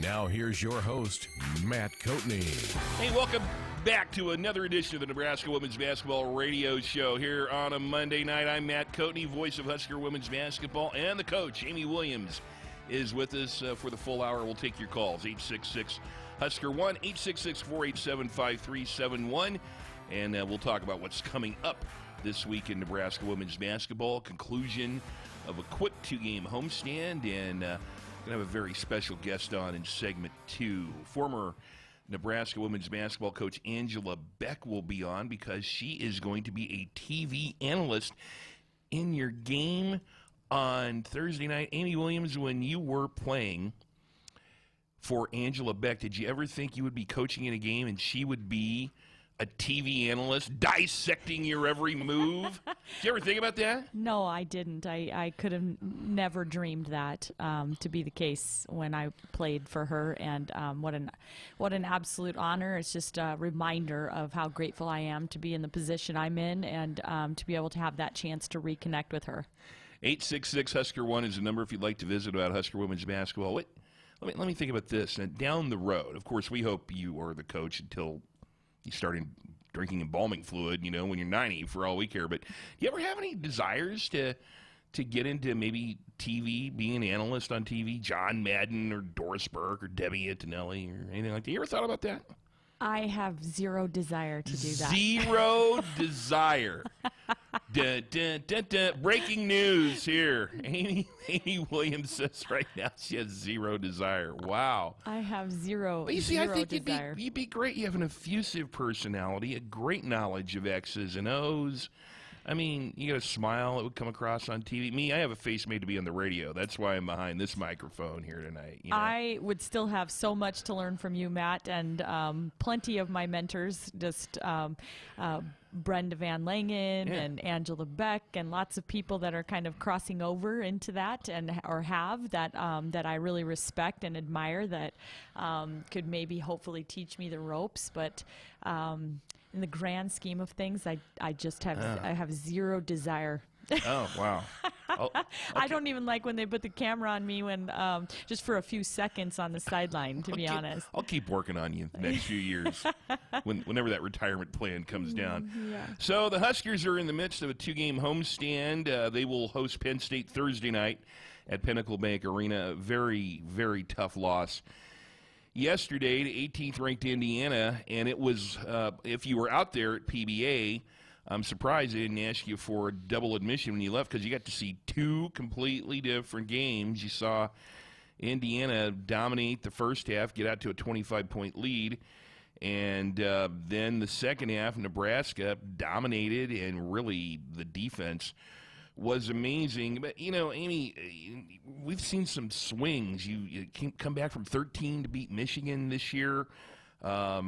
Now here's your host, Matt Coatney. Hey, welcome back to another edition of the Nebraska Women's Basketball Radio Show here on a Monday night. I'm Matt Coatney, voice of Husker Women's Basketball, and the coach, Amy Williams, is with us for the full hour. We'll take your calls, 866-HUSKER-1, 866-487-5371, and we'll talk about what's coming up this week in Nebraska Women's Basketball, conclusion of a quick two-game homestand, and going to have a very special guest on in segment 2. Former Nebraska Women's Basketball coach Angela Beck will be on because she is going to be a TV analyst in your game on Thursday night. Amy Williams, when you were playing for Angela Beck, did you ever think you would be coaching in a game and she would be a TV analyst dissecting your every move? Did you ever think about that? No, I didn't. I could have never dreamed that to be the case when I played for her, and what an absolute honor. It's just a reminder of how grateful I am to be in the position I'm in and to be able to have that chance to reconnect with her. 866-HUSKER-1 is the number if you'd like to visit about Husker Women's Basketball. Wait, let me think about this. Now, down the road, of course, we hope you are the coach until you started drinking embalming fluid, when you're 90, for all we care. But do you ever have any desires to get into maybe TV, being an analyst on TV, John Madden or Doris Burke or Debbie Antonelli or anything like that? You ever thought about that? I have zero desire to do that. Zero desire. Dun, dun, dun, dun. Breaking news here. Amy Williams says right now she has zero desire. Wow. I have zero But you see, zero I think desire. you'd be great. You have an effusive personality, a great knowledge of X's and O's. I mean, you got a smile that would come across on TV. Me, I have a face made to be on the radio. That's why I'm behind this microphone here tonight. I would still have so much to learn from you, Matt, and plenty of my mentors, just Brenda Van Langen and Angela Beck, and lots of people that are kind of crossing over into that or have that that I really respect and admire that could maybe hopefully teach me the ropes, but in the grand scheme of things, I just have I have zero desire. Oh, wow. Okay. I don't even like when they put the camera on me when just for a few seconds on the sideline, to be honest. I'll keep working on you the next few years whenever that retirement plan comes down. Yeah. So the Huskers are in the midst of a two-game homestand. They will host Penn State Thursday night at Pinnacle Bank Arena. A very, very tough loss yesterday to 18th-ranked Indiana, and it was, if you were out there at PBA, I'm surprised they didn't ask you for a double admission when you left, because you got to see two completely different games. You saw Indiana dominate the first half, get out to a 25-point lead, and then the second half, Nebraska dominated, and really the defense was amazing. But, Amy, we've seen some swings. You come back from 13 to beat Michigan this year, a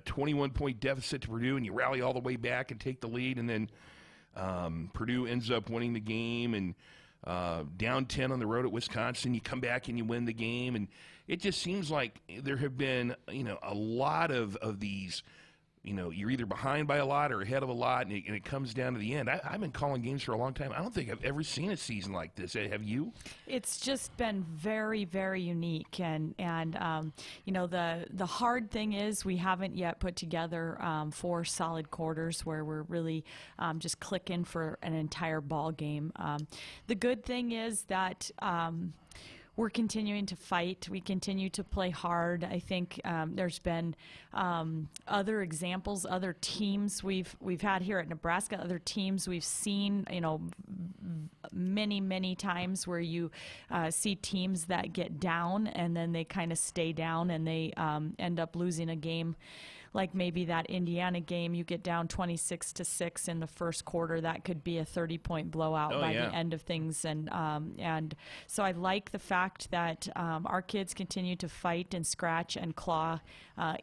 21-point deficit to Purdue, and you rally all the way back and take the lead, and then Purdue ends up winning the game, and down 10 on the road at Wisconsin, you come back and you win the game, and it just seems like there have been, a lot of these. You're either behind by a lot or ahead of a lot, and it comes down to the end. I've been calling games for a long time. I don't think I've ever seen a season like this. Have you? It's just been very, very unique, and the hard thing is we haven't yet put together 4 solid quarters where we're really just clicking for an entire ball game. The good thing is that we're continuing to fight. We continue to play hard. I think there's been other examples, other teams we've had here at Nebraska, other teams we've seen, many, many times where you see teams that get down and then they kind of stay down and they end up losing a game. Like maybe that Indiana game, you get down 26-6 in the first quarter. That could be a 30-point blowout by the end of things. And so I like the fact that our kids continue to fight and scratch and claw,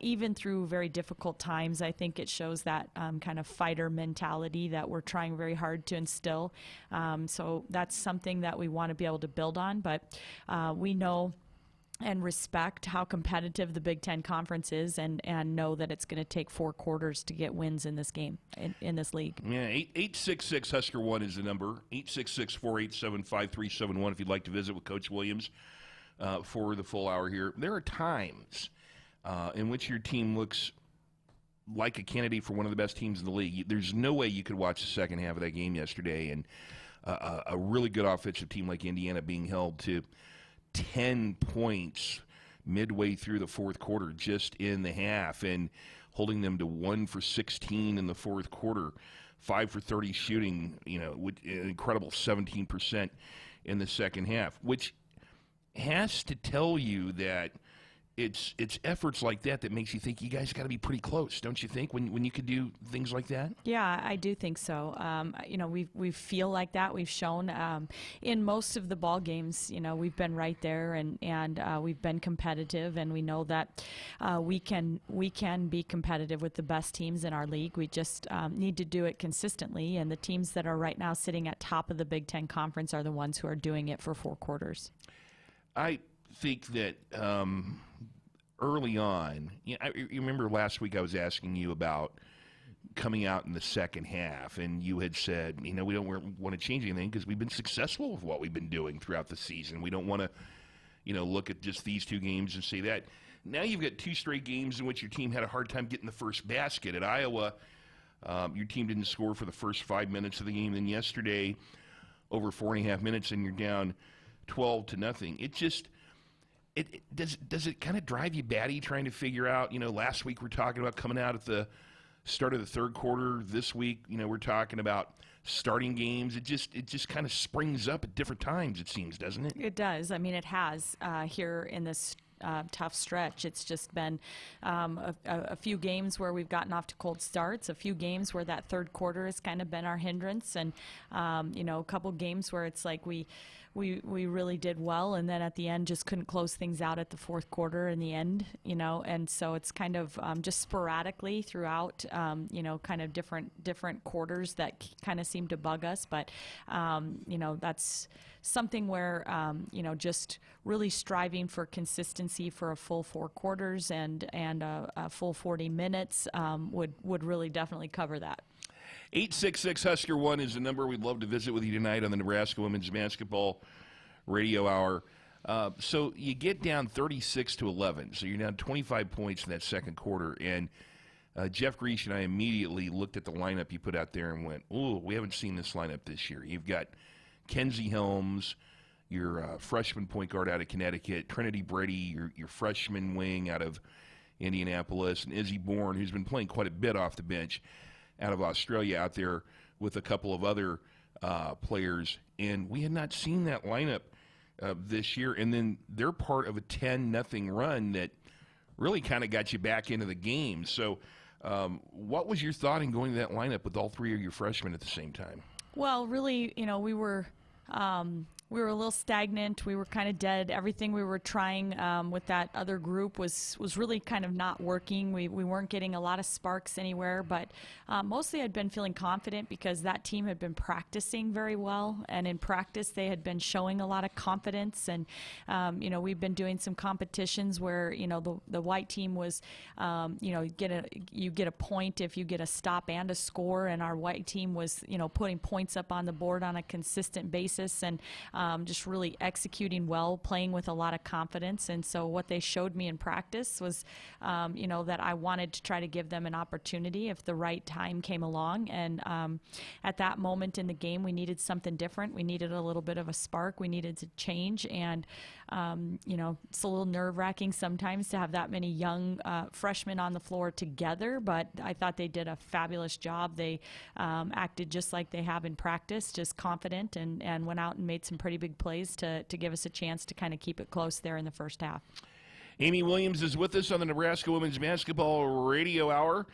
even through very difficult times. I think it shows that kind of fighter mentality that we're trying very hard to instill. So that's something that we want to be able to build on. But we know and respect how competitive the Big Ten Conference is, and know that it's going to take 4 quarters to get wins in this game, in this league. Yeah, 866-HUSKER-1 is the number, 866-487-5371 if you'd like to visit with Coach Williams for the full hour here. There are times in which your team looks like a candidate for one of the best teams in the league. There's no way you could watch the second half of that game yesterday and a really good offensive team like Indiana being held to 10 points midway through the fourth quarter just in the half and holding them to 1 for 16 in the fourth quarter, 5 for 30 shooting, with an incredible 17% in the second half, which has to tell you that it's efforts like that makes you think you guys got to be pretty close, don't you think, when you could do things like that? Yeah, I do think so. We feel like that. We've shown in most of the ball games, we've been right there and we've been competitive, and we know that we can be competitive with the best teams in our league. We just need to do it consistently, and the teams that are right now sitting at top of the Big Ten Conference are the ones who are doing it for 4 quarters. I think that early on, you remember last week I was asking you about coming out in the second half, and you had said, we don't want to change anything because we've been successful with what we've been doing throughout the season. We don't want to, look at just these 2 games and say that. Now you've got 2 straight games in which your team had a hard time getting the first basket. At Iowa, your team didn't score for the first 5 minutes of the game. Then yesterday, over 4.5 minutes, and you're down 12-0. It just does it kind of drive you batty trying to figure out, last week we're talking about coming out at the start of the third quarter. This week, we're talking about starting games. It just kind of springs up at different times, it seems, doesn't it? It does. I mean, it has here in this tough stretch. It's just been a few games where we've gotten off to cold starts, a few games where that third quarter has kind of been our hindrance, and a couple games where it's like we really did well, and then at the end just couldn't close things out at the fourth quarter in the end, and so it's kind of just sporadically throughout, kind of different quarters that kind of seem to bug us, but that's something where, just really striving for consistency for a full 4 quarters and a full 40 minutes would really definitely cover that. 866-HUSKER-1 is the number. We'd love to visit with you tonight on the Nebraska Women's Basketball Radio Hour. So you get down 36-11, so you're down 25 points in that second quarter, and Jeff Grease and I immediately looked at the lineup you put out there and went, ooh, we haven't seen this lineup this year. You've got Kenzie Helms, your freshman point guard out of Connecticut, Trinity Brady, your freshman wing out of Indianapolis, and Izzy Bourne, who's been playing quite a bit off the bench out of Australia, out there with a couple of other players. And we had not seen that lineup this year. And then they're part of a 10-0 run that really kind of got you back into the game. So what was your thought in going to that lineup with all 3 of your freshmen at the same time? Well, really, we were a little stagnant. We were kind of dead. Everything we were trying with that other group was really kind of not working. We weren't getting a lot of sparks anywhere, but mostly I'd been feeling confident because that team had been practicing very well, and in practice they had been showing a lot of confidence. And we've been doing some competitions where the white team was you get a point if you get a stop and a score, and our white team was putting points up on the board on a consistent basis, and just really executing well, playing with a lot of confidence. And so what they showed me in practice was, that I wanted to try to give them an opportunity if the right time came along. And at that moment in the game, we needed something different. We needed a little bit of a spark. We needed to change. And, it's a little nerve-wracking sometimes to have that many young freshmen on the floor together, but I thought they did a fabulous job. They acted just like they have in practice, just confident, and went out and made some pretty big plays to give us a chance to kind of keep it close there in the first half. Amy Williams is with us on the Nebraska Women's Basketball Radio Hour.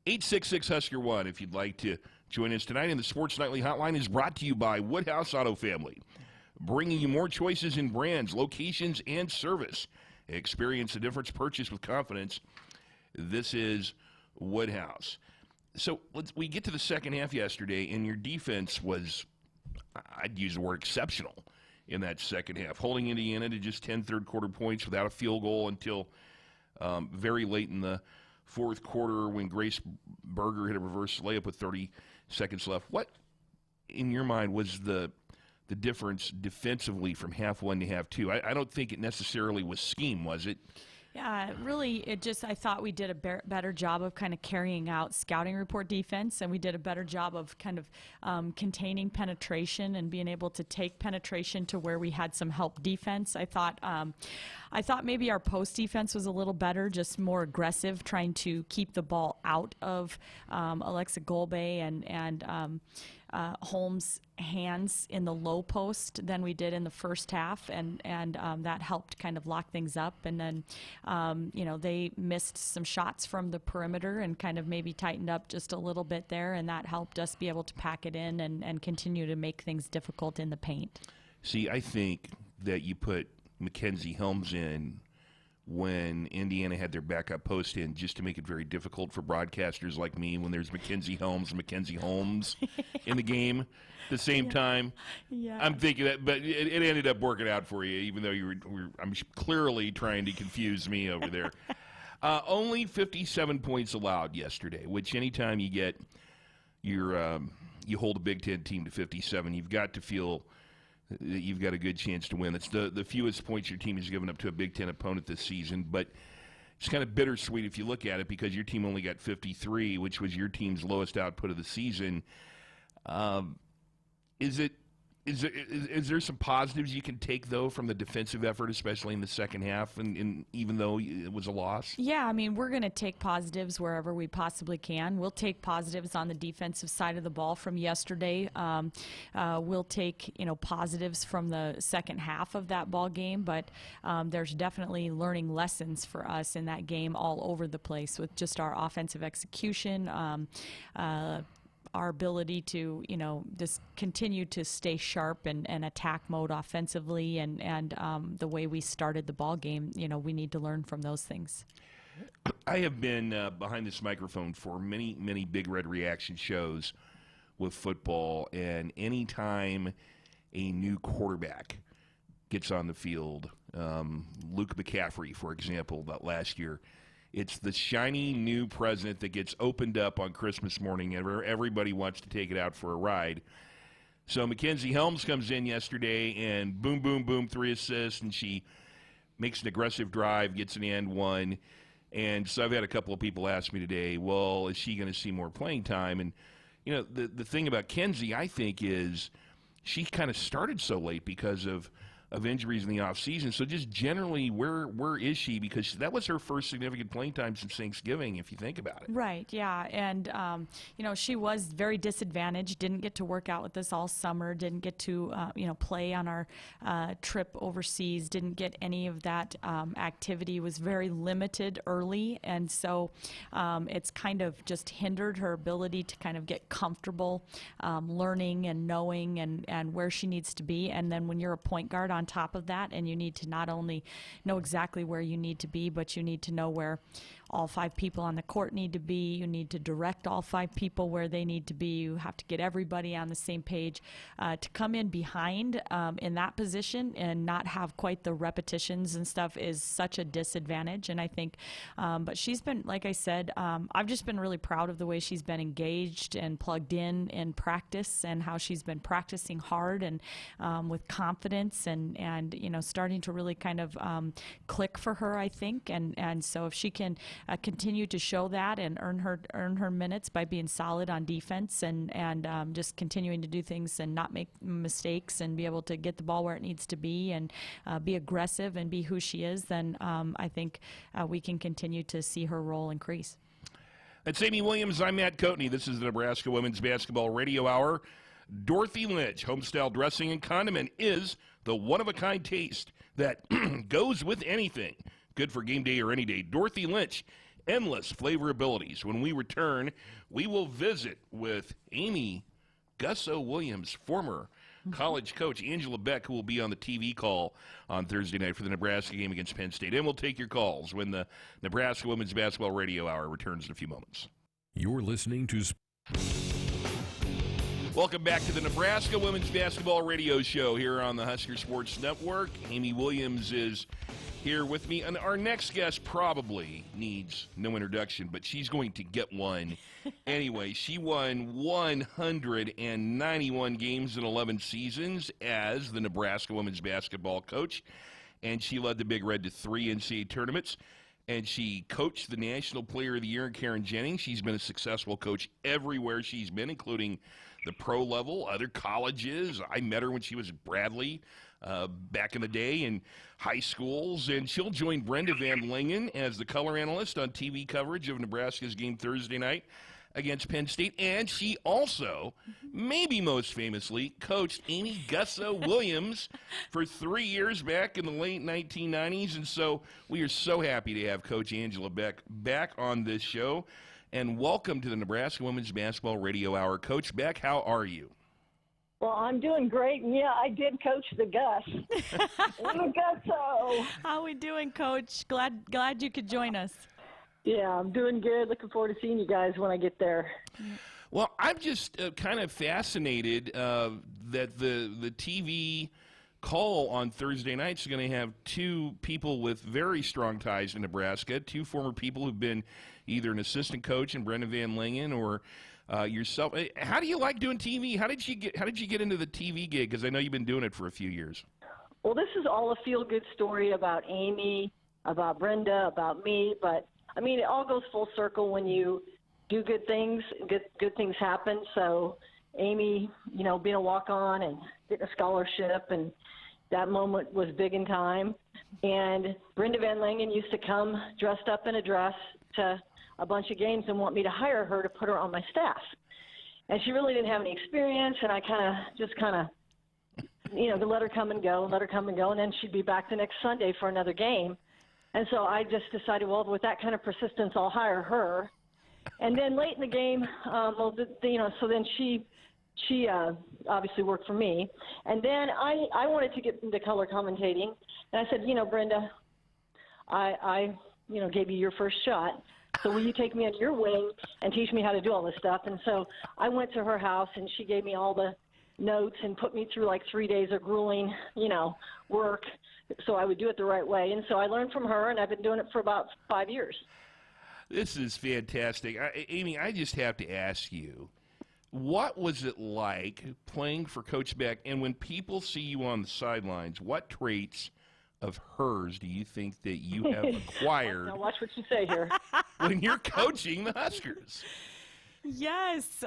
866-HUSKER-1 if you'd like to join us tonight. And the Sports Nightly Hotline is brought to you by Woodhouse Auto Family, bringing you more choices in brands, locations, and service. Experience the difference. Purchase with confidence. This is Woodhouse. So we get to the second half yesterday, and your defense was, I'd use the word exceptional in that second half, holding Indiana to just 10 third-quarter points without a field goal until very late in the fourth quarter when Grace Berger hit a reverse layup with 30 seconds left. What, in your mind, was the the difference defensively from half one to half two. I don't think it necessarily was scheme, was it? Yeah, really, I thought we did a better job of kind of carrying out scouting report defense, and we did a better job of kind of containing penetration and being able to take penetration to where we had some help defense. I thought maybe our post defense was a little better, just more aggressive, trying to keep the ball out of Alexa Golbe and Holmes' hands in the low post than we did in the first half, and that helped kind of lock things up. And then, they missed some shots from the perimeter and kind of maybe tightened up just a little bit there, and that helped us be able to pack it in and continue to make things difficult in the paint. See, I think that you put Mackenzie Helms in when Indiana had their backup post in just to make it very difficult for broadcasters like me when there's Mackenzie Helms and Mackenzie Holmes in the game at the same time. Yeah. I'm thinking that, but it ended up working out for you, even though I'm clearly trying to confuse me over there. Only 57 points allowed yesterday, which anytime you get you hold a Big Ten team to 57, you've got to feel that you've got a good chance to win. That's the fewest points your team has given up to a Big Ten opponent this season, but it's kind of bittersweet if you look at it because your team only got 53, which was your team's lowest output of the season. Is there some positives you can take, though, from the defensive effort, especially in the second half, and even though it was a loss? Yeah, I mean, we're going to take positives wherever we possibly can. We'll take positives on the defensive side of the ball from yesterday. We'll take, positives from the second half of that ball game, but there's definitely learning lessons for us in that game all over the place with just our offensive execution, our ability to, just continue to stay sharp and attack mode offensively, and the way we started the ball game, we need to learn from those things. I have been behind this microphone for many, many Big Red Reaction shows with football, and anytime a new quarterback gets on the field, Luke McCaffrey, for example, that last year, it's the shiny new present that gets opened up on Christmas morning, and everybody wants to take it out for a ride. So Mackenzie Helms comes in yesterday, and boom, boom, boom, 3 assists, and she makes an aggressive drive, gets an and one. And so I've had a couple of people ask me today, well, is she going to see more playing time? And, the thing about Kenzie, I think, is she kind of started so late because of injuries in the offseason. So just generally, where is she? Because that was her first significant playing time since Thanksgiving, if you think about it. Right, yeah. And, she was very disadvantaged, didn't get to work out with us all summer, didn't get to, play on our trip overseas, didn't get any of that activity, was very limited early. And so it's kind of just hindered her ability to kind of get comfortable learning and knowing and where she needs to be. And then when you're a point guard on top of that, and you need to not only know exactly where you need to be, but you need to know where all 5 people on the court need to be. You need to direct all 5 people where they need to be. You have to get everybody on the same page. To come in behind in that position and not have quite the repetitions and stuff is such a disadvantage. And I think, but she's been, like I said, I've just been really proud of the way she's been engaged and plugged in practice, and how she's been practicing hard and with confidence and starting to really kind of click for her, I think. And so if she can continue to show that and earn her minutes by being solid on defense and just continuing to do things and not make mistakes and be able to get the ball where it needs to be and be aggressive and be who she is, then I think we can continue to see her role increase. That's Amy Williams. I'm Matt Coatney. This is the Nebraska Women's Basketball Radio Hour. Dorothy Lynch Homestyle Dressing and Condiment is the one-of-a-kind taste that goes with anything. Good for game day or any day. Dorothy Lynch, endless flavor abilities. When we return, we will visit with Amy Gusso Williams, former college coach Angela Beck, who will be on the TV call on Thursday night for the Nebraska game against Penn State. And we'll take your calls when the Nebraska Women's Basketball Radio Hour returns in a few moments. You're listening to Welcome back to the Nebraska Women's Basketball Radio Show here on the Husker Sports Network. Amy Williams is here with me, and our next guest probably needs no introduction, but she's going to get one anyway. She won 191 games in 11 seasons as the Nebraska women's basketball coach, and she led the Big Red to 3 NCAA tournaments, and she coached the National Player of the Year, Karen Jennings. She's been a successful coach everywhere she's been, including the pro level, other colleges. I met her when she was at Bradley back in the day in high schools, and she'll join Brenda Van Lingen as the color analyst on TV coverage of Nebraska's game Thursday night against Penn State. And she also, maybe most famously, coached Amy Gusso Williams for 3 years back in the late 1990s. And so we are so happy to have Coach Angela Beck back on this show. And welcome to the Nebraska Women's Basketball Radio Hour. Coach Beck, how are you? Well, I'm doing great, and yeah, I did coach the Gus. The Gusso. How we doing, Coach? Glad you could join us. Yeah, I'm doing good. Looking forward to seeing you guys when I get there. Well, I'm just kind of fascinated that the TV call on Thursday night is going to have two people with very strong ties to Nebraska, two former people who've been either an assistant coach in Brenda Van Lingen or yourself. How do you like doing TV? How did you get into the TV gig? Because I know you've been doing it for a few years. Well, this is all a feel-good story about Amy, about Brenda, about me. But I mean, it all goes full circle when you do good things. Good things happen. So Amy, being a walk-on and getting a scholarship, and that moment was big in time. And Brenda Van Lingen used to come dressed up in a dress to a bunch of games and want me to hire her to put her on my staff. And she really didn't have any experience, and I kind of let her come and go, and then she'd be back the next Sunday for another game. And so I just decided, well, with that kind of persistence, I'll hire her. And then late in the game, so then she obviously worked for me. And then I wanted to get into color commentating, and I said, Brenda, I gave you your first shot. So will you take me under your wing and teach me how to do all this stuff? And so I went to her house, and she gave me all the notes and put me through like 3 days of grueling, work, so I would do it the right way. And so I learned from her, and I've been doing it for about 5 years. This is fantastic. Amy, I just have to ask you, what was it like playing for Coach Beck? And when people see you on the sidelines, what traits of hers do you think that you have acquired? Now watch what you say here. When you're coaching the Huskers? Yes.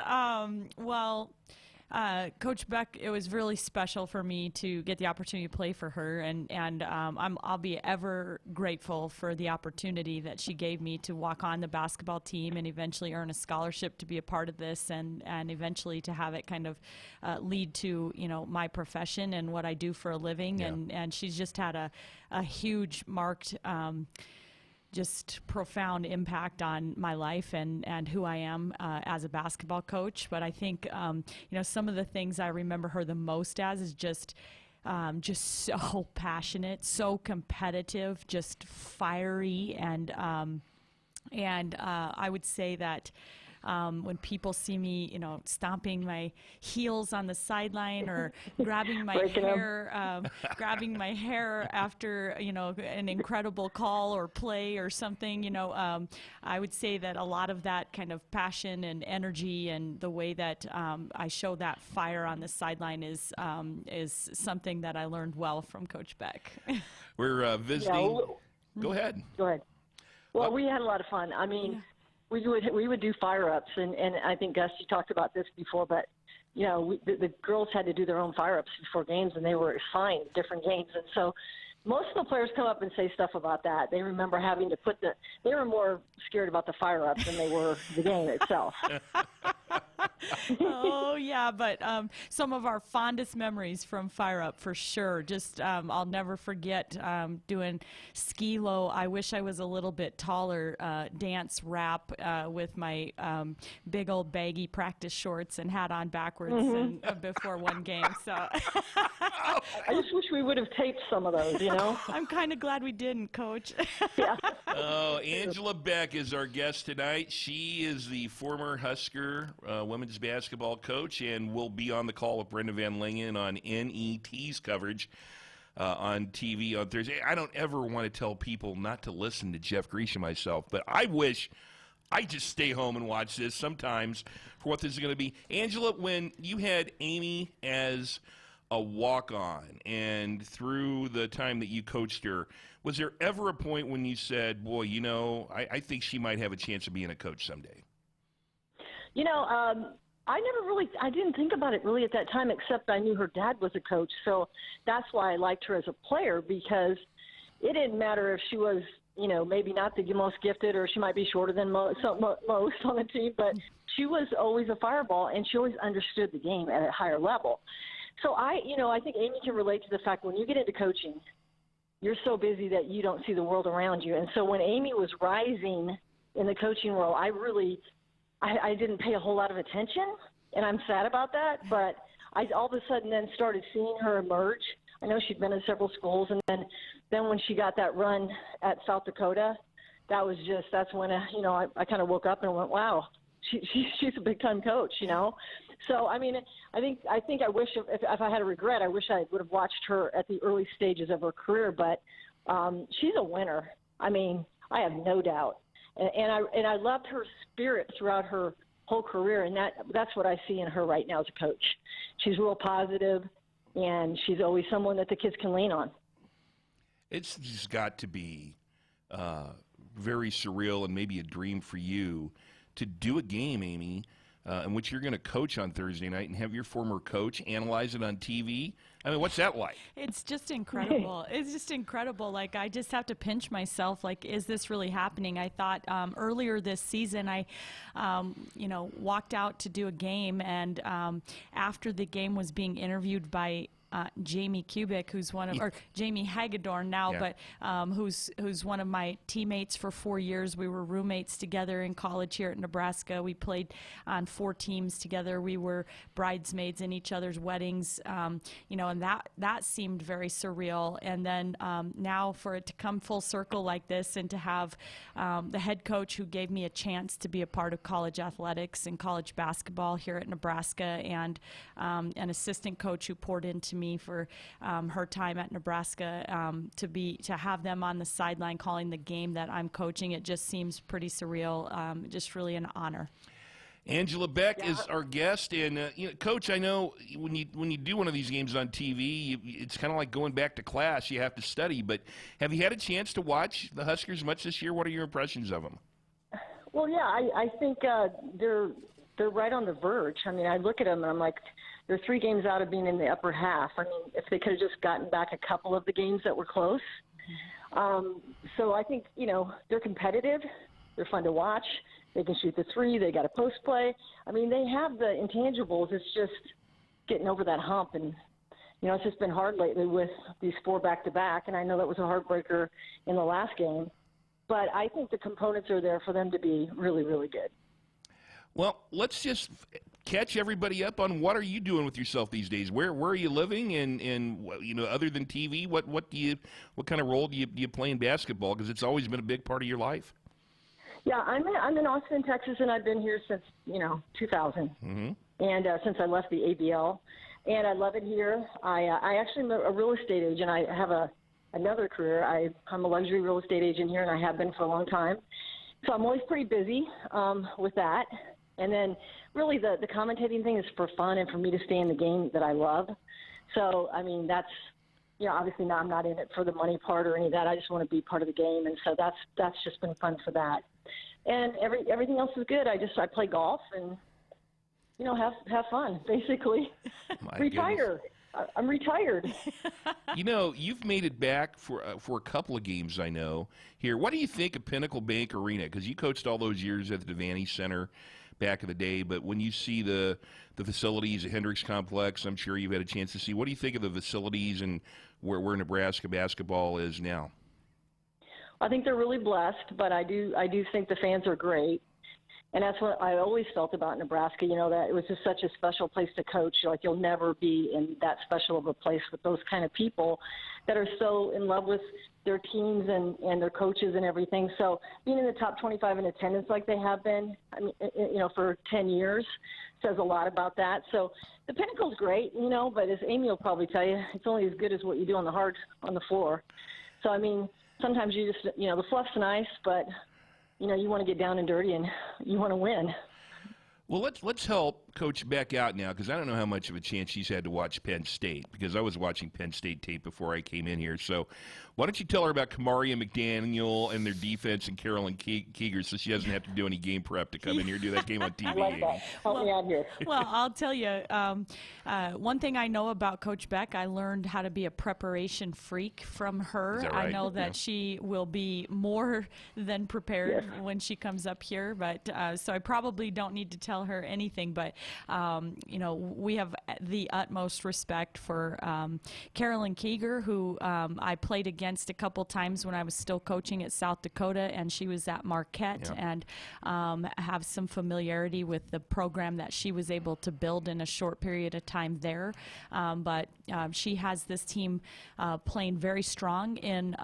Coach Beck, it was really special for me to get the opportunity to play for her, and I'll be ever grateful for the opportunity that she gave me to walk on the basketball team and eventually earn a scholarship to be a part of this, and eventually to have it kind of lead to my profession and what I do for a living. Yeah. And she's just had a huge marked just profound impact on my life and who I am as a basketball coach. But I think, some of the things I remember her the most as is just so passionate, so competitive, just fiery. And I would say that when people see me, stomping my heels on the sideline or grabbing my hair after, an incredible call or play or something, I would say that a lot of that kind of passion and energy and the way that I show that fire on the sideline is something that I learned well from Coach Beck. We're visiting. Go ahead. Go ahead. Well, we had a lot of fun. I mean, we would do fire-ups, and I think, Gus, you talked about this before, but, the girls had to do their own fire-ups before games, and they were assigned different games. And so most of the players come up and say stuff about that. They remember having to they were more scared about the fire-ups than they were the game itself. Oh, yeah, but some of our fondest memories from Fire Up for sure. Just I'll never forget doing ski low. I wish I was a little bit taller dance rap with my big old baggy practice shorts and hat on backwards and, before one game. So I just wish we would have taped some of those, I'm kind of glad we didn't, Coach. Yeah. Oh, Angela Beck is our guest tonight. She is the former Husker women's women's basketball coach, and will be on the call with Brenda Van Lingen on NET's coverage on TV on Thursday. I don't ever want to tell people not to listen to Jeff Grecian myself, but I wish I just stay home and watch this sometimes for what this is going to be. Angela, when you had Amy as a walk-on and through the time that you coached her, was there ever a point when you said, boy, I think she might have a chance of being a coach someday? I didn't think about it really at that time, except I knew her dad was a coach. So that's why I liked her as a player, because it didn't matter if she was, maybe not the most gifted, or she might be shorter than most on the team, but she was always a fireball, and she always understood the game at a higher level. So I think Amy can relate to the fact when you get into coaching, you're so busy that you don't see the world around you. And so when Amy was rising in the coaching role, I didn't pay a whole lot of attention, and I'm sad about that. But I all of a sudden then started seeing her emerge. I know she'd been in several schools, and then when she got that run at South Dakota, that's when I kind of woke up and went, wow, she's a big time coach, So I think I wish if I had a regret, I wish I would have watched her at the early stages of her career. But she's a winner. I have no doubt. And I loved her spirit throughout her whole career, and that's what I see in her right now as a coach. She's real positive, and she's always someone that the kids can lean on. It's just got to be very surreal and maybe a dream for you to do a game, Amy, in which you're going to coach on Thursday night and have your former coach analyze it on TV. What's that like? It's just incredible. It's just incredible. Like, I just have to pinch myself. Like, is this really happening? I thought earlier this season I, walked out to do a game, and after the game was being interviewed by Jamie Kubik, who's or Jamie Hagedorn now, yeah. but who's one of my teammates for 4 years. We were roommates together in college here at Nebraska. We played on 4 teams together. We were bridesmaids in each other's weddings, and that seemed very surreal. And then now for it to come full circle like this, and to have the head coach who gave me a chance to be a part of college athletics and college basketball here at Nebraska, and an assistant coach who poured into me for her time at Nebraska, to have them on the sideline calling the game that I'm coaching, it just seems pretty surreal. Just really an honor. Angela Beck is our guest, and Coach, I know when you do one of these games on TV, it's kind of like going back to class. You have to study, but have you had a chance to watch the Huskers much this year? What are your impressions of them? Well, yeah, I think they're right on the verge. I look at them and I'm like, they're 3 games out of being in the upper half. If they could have just gotten back a couple of the games that were close. So I think, they're competitive. They're fun to watch. They can shoot the 3. They got a post play. They have the intangibles. It's just getting over that hump. And, it's just been hard lately with these 4 back-to-back. And I know that was a heartbreaker in the last game. But I think the components are there for them to be really, really good. Well, let's just catch everybody up on what are you doing with yourself these days. Where are you living, and other than TV, what kind of role do you play in basketball? Because it's always been a big part of your life. Yeah, I'm in Austin, Texas, and I've been here since 2000, and since I left the ABL, and I love it here. I actually am a real estate agent. I have another career. I'm a luxury real estate agent here, and I have been for a long time. So I'm always pretty busy with that. And then really the commentating thing is for fun and for me to stay in the game that I love. So, that's, obviously now I'm not in it for the money part or any of that. I just want to be part of the game. And so that's just been fun for that. And everything else is good. I play golf and, have fun, basically. Retire. I'm retired. You've made it back for a couple of games, I know, here. What do you think of Pinnacle Bank Arena? Because you coached all those years at the Devaney Center back in the day, but when you see the facilities at Hendricks Complex, I'm sure you've had a chance to see. What do you think of the facilities and where Nebraska basketball is now? I think they're really blessed, but I do think the fans are great. And that's what I always felt about Nebraska, that it was just such a special place to coach. Like, you'll never be in that special of a place with those kind of people that are so in love with their teams and their coaches and everything. So being in the top 25 in attendance like they have been, for 10 years says a lot about that. So the Pinnacle's great, but as Amy will probably tell you, it's only as good as what you do on the floor. So, sometimes you just, the fluff's nice, but you want to get down and dirty and you want to win. Well, let's help Coach Beck out now, because I don't know how much of a chance she's had to watch Penn State, because I was watching Penn State tape before I came in here. So why don't you tell her about Kamari and McDaniel and their defense and Carolyn Keeger, so she doesn't have to do any game prep to come in here and do that game on TV. I like that. Help me out here. Well, I'll tell you, one thing I know about Coach Beck, I learned how to be a preparation freak from her. Is that right? I know that she will be more than prepared when she comes up here, but so I probably don't need to tell her anything, but we have the utmost respect for Carolyn Keeger, who I played against a couple times when I was still coaching at South Dakota, and she was at Marquette, and have some familiarity with the program that she was able to build in a short period of time there. But she has this team playing very strong in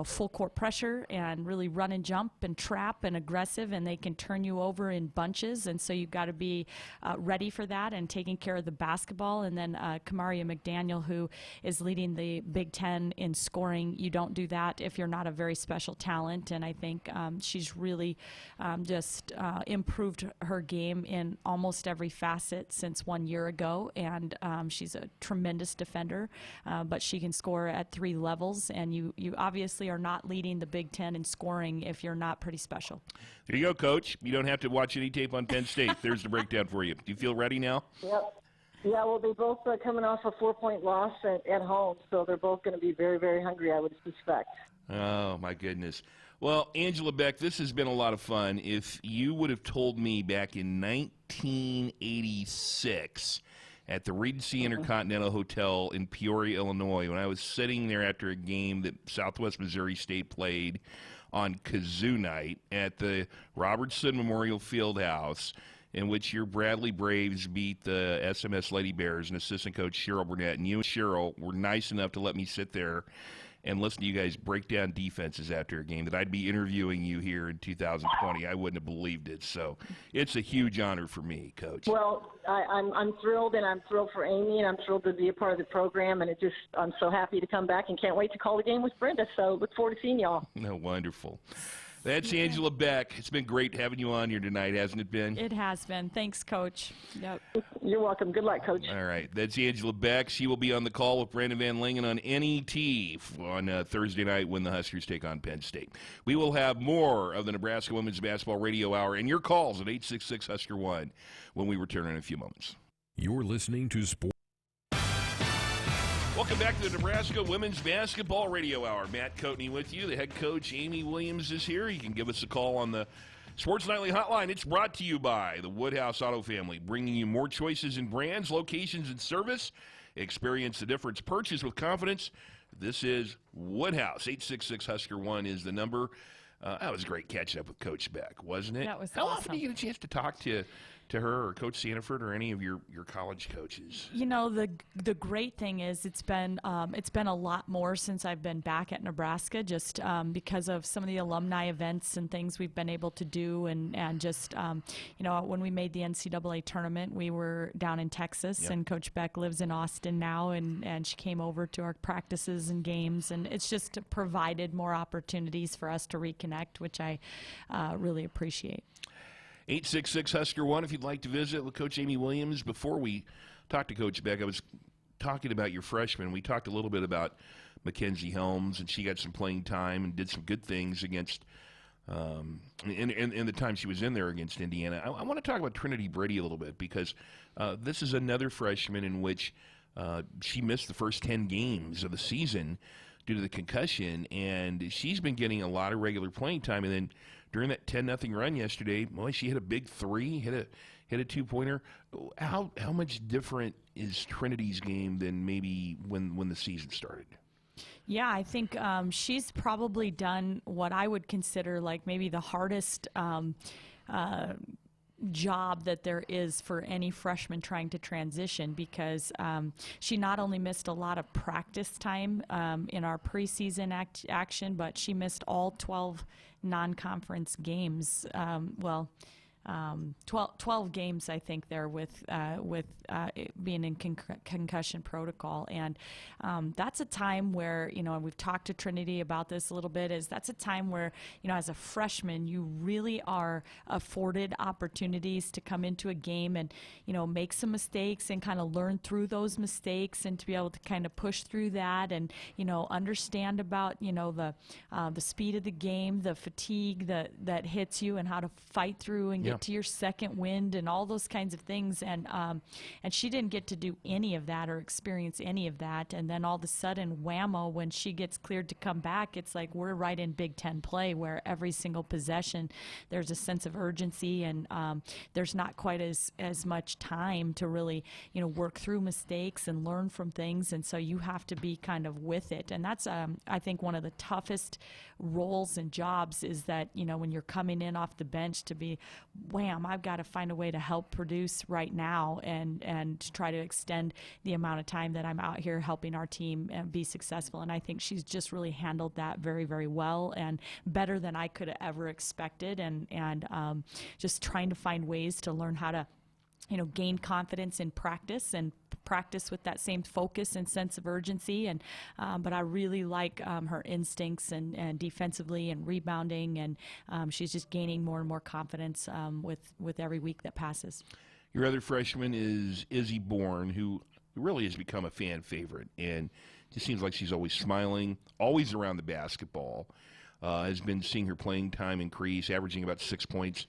full court pressure and really run and jump and trap and aggressive, and they can turn you over in bunches, and so you've got to be ready for that and taking care of the basketball. And then Kamari McDaniel, who is leading the Big Ten in scoring. You don't do that if you're not a very special talent, and I think she's really just improved her game in almost every facet since 1 year ago, and she's a tremendous defender, but she can score at 3 levels, and you obviously are not leading the Big Ten in scoring if you're not pretty special. There you go, Coach. You don't have to watch any tape on Penn State. There's the breakdown for you. Do you feel ready now? Yep. Yeah, well, they both coming off a 4-point loss at home, so they're both going to be very, very hungry, I would suspect. Oh, my goodness. Well, Angela Beck, this has been a lot of fun. If you would have told me back in 1986 at the Regency Intercontinental Hotel in Peoria, Illinois, when I was sitting there after a game that Southwest Missouri State played on Kazoo night at the Robertson Memorial Fieldhouse, in which your Bradley Braves beat the SMS Lady Bears and assistant coach Cheryl Burnett. And you and Cheryl were nice enough to let me sit there and listen to you guys break down defenses after a game, that I'd be interviewing you here in 2020. I wouldn't have believed it. So it's a huge honor for me, Coach. Well, I'm thrilled, and I'm thrilled for Amy, and I'm thrilled to be a part of the program. And I'm so happy to come back and can't wait to call the game with Brenda. So look forward to seeing y'all. No, wonderful. That's Angela Beck. It's been great having you on here tonight, hasn't it been? It has been. Thanks, Coach. Yep. You're welcome. Good luck, Coach. All right. That's Angela Beck. She will be on the call with Brandon Van Lingen on NET on Thursday night when the Huskers take on Penn State. We will have more of the Nebraska Women's Basketball Radio Hour and your calls at 866-HUSKER-1 when we return in a few moments. You're listening to Sports. Welcome back to the Nebraska Women's Basketball Radio Hour. Matt Coatney with you. The head coach, Amy Williams, is here. You can give us a call on the Sports Nightly Hotline. It's brought to you by the Woodhouse Auto Family, bringing you more choices in brands, locations, and service. Experience the difference. Purchase with confidence. This is Woodhouse. 866-HUSKER-1 is the number. That was great catching up with Coach Beck, wasn't it? That was How awesome. often do you get a chance to talk to her or Coach Sanford or any of your college coaches? The great thing is it's been a lot more since I've been back at Nebraska, just because of some of the alumni events and things we've been able to do, and just when we made the NCAA tournament, we were down in Texas, and Coach Beck lives in Austin now, and she came over to our practices and games, and it's just provided more opportunities for us to reconnect, which I really appreciate. 866-HUSKER-1 if you'd like to visit with Coach Amy Williams. Before we talk to Coach Beck, I was talking about your freshman. We talked a little bit about Mackenzie Helms, and she got some playing time and did some good things against in the time she was in there against Indiana. I want to talk about Trinity Brady a little bit, because this is another freshman in which she missed the first 10 games of the season due to the concussion, and she's been getting a lot of regular playing time. And then during that 10-0 run yesterday, boy, she hit a big three, hit a two-pointer. How much different is Trinity's game than maybe when the season started? Yeah, I think she's probably done what I would consider like maybe the hardest job that there is for any freshman trying to transition, because she not only missed a lot of practice time in our preseason action, but she missed all 12 non-conference games. 12 games, I think, there with being in concussion protocol. And that's a time where, and we've talked to Trinity about this a little bit, is that's a time where, as a freshman, you really are afforded opportunities to come into a game and, make some mistakes and kind of learn through those mistakes, and to be able to kind of push through that and, understand about, the speed of the game, the fatigue that hits you, and how to fight through and get to your second wind and all those kinds of things. And she didn't get to do any of that or experience any of that. And then all of a sudden, whammo, when she gets cleared to come back, it's like we're right in Big Ten play, where every single possession there's a sense of urgency, and there's not quite as much time to really work through mistakes and learn from things. And so you have to be kind of with it. And that's I think one of the toughest roles and jobs, is that when you're coming in off the bench, to be, wham, I've got to find a way to help produce right now, and to try to extend the amount of time that I'm out here helping our team be successful. And I think she's just really handled that very, very well, and better than I could have ever expected. And just trying to find ways to learn how to gain confidence in practice, and practice with that same focus and sense of urgency. And but I really like her instincts and defensively and rebounding, and she's just gaining more and more confidence with every week that passes. Your other freshman is Izzy Bourne, who really has become a fan favorite, and just seems like she's always smiling, always around the basketball. Has been seeing her playing time increase, averaging about 6 points,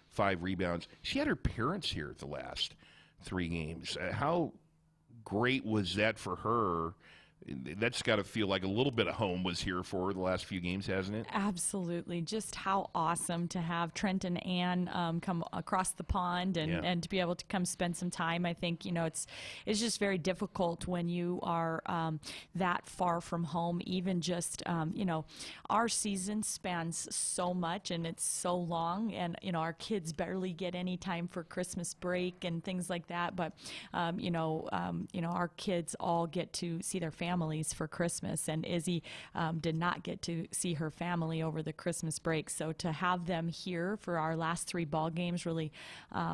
5 rebounds. She had her parents here the last 3 games. How great was that for her? That's got to feel like a little bit of home was here for her the last few games, hasn't it? Absolutely. Just how awesome to have Trent and Ann come across the pond and to be able to come spend some time. I think, it's just very difficult when you are that far from home. Even just, our season spans so much, and it's so long, and, our kids barely get any time for Christmas break and things like that. But, our kids all get to see their families for Christmas, and Izzy did not get to see her family over the Christmas break. So to have them here for our last 3 ball games really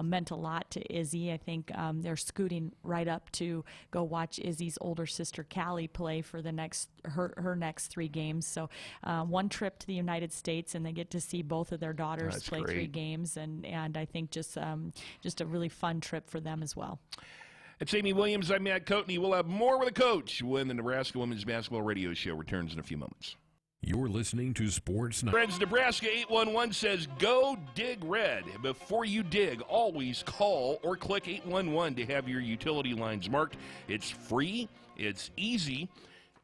meant a lot to Izzy. I think they're scooting right up to go watch Izzy's older sister Callie play for the her next 3 games. So 1 trip to the United States, and they get to see both of their daughters That's play great. 3 games, and I think just a really fun trip for them as well. It's Amy Williams. I'm Matt Coatney. We'll have more with the coach when the Nebraska Women's Basketball Radio Show returns in a few moments. You're listening to Sports Night. Friends, Nebraska 811 says, go dig red. Before you dig, always call or click 811 to have your utility lines marked. It's free. It's easy.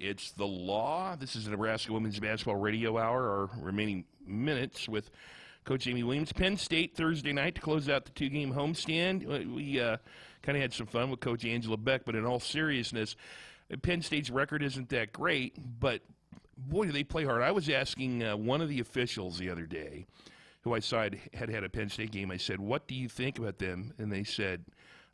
It's the law. This is the Nebraska Women's Basketball Radio Hour, our remaining minutes with Coach Amy Williams. Penn State Thursday night to close out the 2-game homestand. We kind of had some fun with Coach Angela Beck, but in all seriousness, Penn State's record isn't that great, but boy, do they play hard. I was asking one of the officials the other day, who I saw had a Penn State game. I said, what do you think about them? And they said,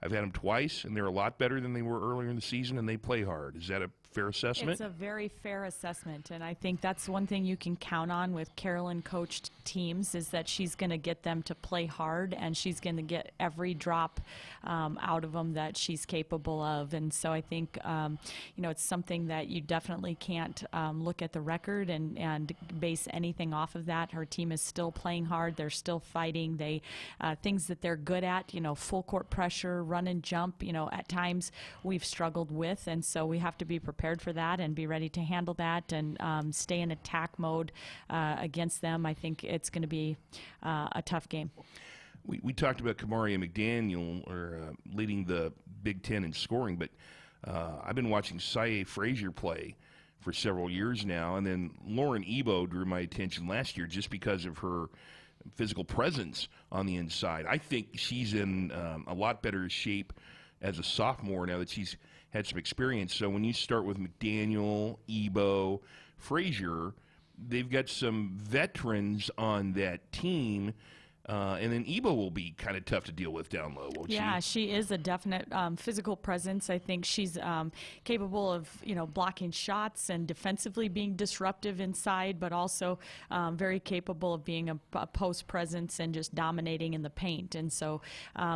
I've had them twice, and they're a lot better than they were earlier in the season, and they play hard. Is that a fair assessment? It's a very fair assessment, and I think that's one thing you can count on with Carolyn-coached teams, is that she's going to get them to play hard, and she's going to get every drop out of them that she's capable of. And so I think, it's something that you definitely can't look at the record and base anything off of that. Her team is still playing hard. They're still fighting. They things that they're good at, full court pressure, run and jump, at times we've struggled with, and so we have to be prepared for that and be ready to handle that and stay in attack mode against them. I think it's going to be a tough game. We talked about Kamaria McDaniel leading the Big Ten in scoring, but I've been watching Saye Frazier play for several years now, and then Lauren Ebo drew my attention last year just because of her physical presence on the inside. I think she's in a lot better shape as a sophomore now that she's had some experience. So when you start with McDaniel, Ebo, Frazier, they've got some veterans on that team. And then Ebo will be kind of tough to deal with down low, won't she? Yeah, she is a definite physical presence. I think she's capable of, blocking shots and defensively being disruptive inside, but also very capable of being a post presence and just dominating in the paint. And so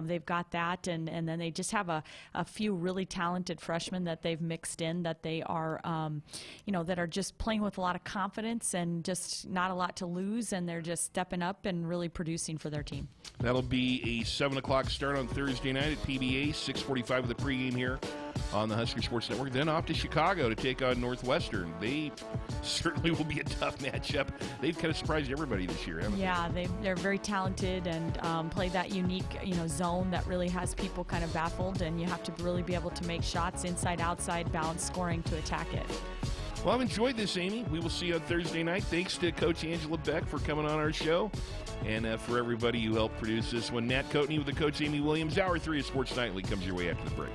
they've got that, and then they just have a few really talented freshmen that they've mixed in that they are, that are just playing with a lot of confidence and just not a lot to lose, and they're just stepping up and really producing for their team. That'll be a 7 o'clock start on Thursday night at PBA, 6:45 with the pregame here on the Husker Sports Network. Then off to Chicago to take on Northwestern. They certainly will be a tough matchup. They've kind of surprised everybody this year, haven't they? Yeah, they're very talented and play that unique, zone that really has people kind of baffled, and you have to really be able to make shots inside, outside, balanced scoring to attack it. Well, I've enjoyed this, Amy. We will see you on Thursday night. Thanks to Coach Angela Beck for coming on our show, and for everybody who helped produce this one. Nat Coatney with the Coach Amy Williams. Hour 3 of Sports Nightly comes your way after the break.